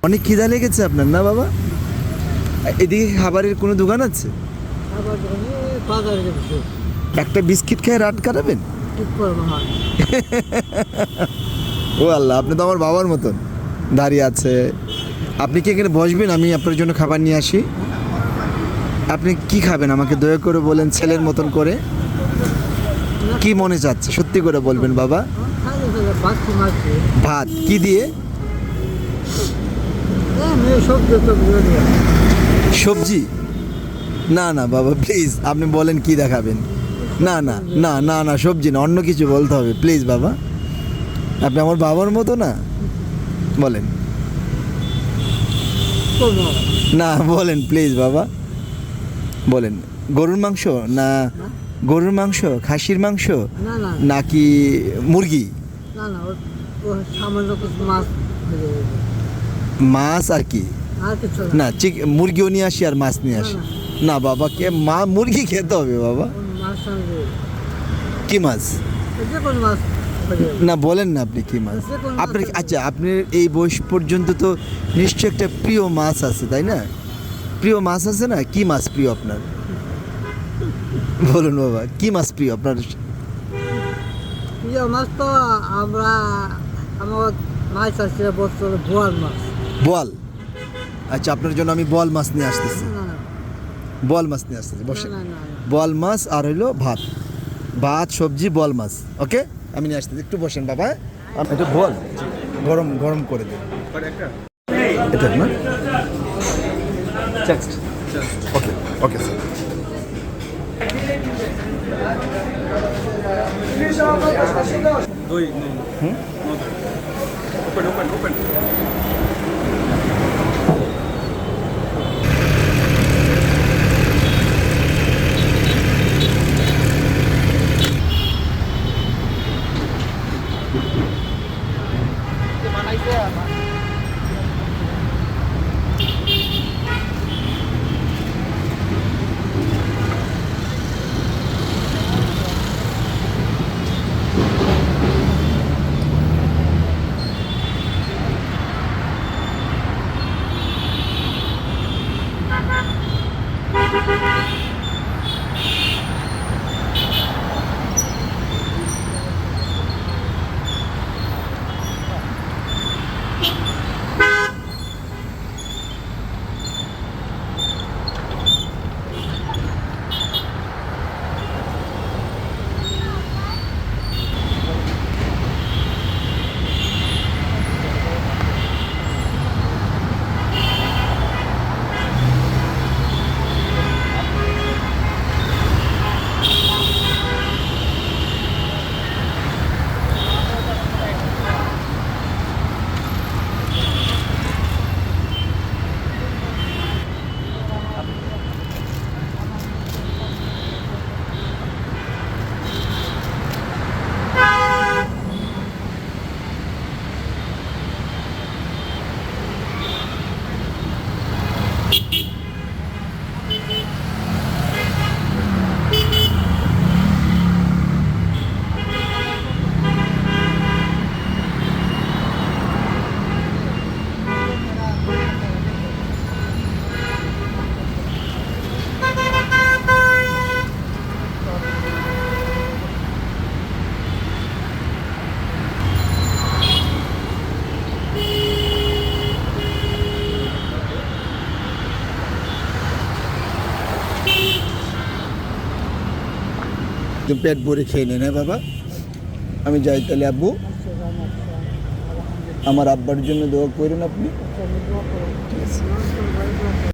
অনেক খিদা লেগেছে আপনার না বাবা? এদিকে খাবারের কোনো দোকান আছে? একটা বিস্কিট খেয়ে রাত কাটাবেন? ও আল্লাহ, আপনি তো আমার বাবার মতন দাঁড়িয়ে আছে। আপনি কি এখানে বসবেন? আমি আপনার জন্য খাবার নিয়ে আসি। আপনি কি খাবেন আমাকে দয়া করে বলেন, ছেলের মতন করে। কি মনে চাচ্ছে সত্যি করে বলবেন বাবা। ভাত কি দিয়ে? সবজি? না না বাবা প্লিজ, আপনি বলেন কি দেখাবেন। না না না না না, সবজি না, অন্য কিছু বলতে হবে প্লিজ বাবা। আপনি আমার বাবার মতো না, বলেন না, বলেন প্লিজ বাবা, বলেন। গরুর মাংস না? গরুর মাংস, খাসির মাংস নাকি মুরগি? মাছ আর কি? না মুরগিও নিয়ে আসি আর মাছ নিয়ে আসি। না বাবা, কে মুরগি খেতে হবে বাবা। কি মাছ? না বলেন না আপনি কি মাছ আপনার? আচ্ছা, আপনার এই বয়স পর্যন্ত তো নিশ্চয় একটা প্রিয় মাছ আছে তাই না? প্রিয় মাছ আছে না? কি মাছ প্রিয় আপনার? বলুন বাবা, কি মাছ প্রিয় আপনার? প্রিয় মাছ তো আমার মাছ আছে বছরে বোয়াল মাছ। বোয়াল? আচ্ছা, আপনার জন্য আমি বোয়াল মাছ নিয়ে আসতেছি। বোয়াল মাছ নিয়ে আসতেছি, বসে। বোয়াল মাছ আর হইলো ভাত, ভাত সবজি বোয়াল মাছ। ওকে, আমি নিয়ে আসতেছি, একটু বসেন বাবা। এটা বোয়াল গরম গরম করে দিন। এটা না? ওকে ওকে স্যার। পেট ভরে খেয়ে নেন। হ্যাঁ বাবা, আমি যাই তাহলে। আব্বু, আমার আব্বার জন্য দোয়া করেন আপনি। ঠিক আছে।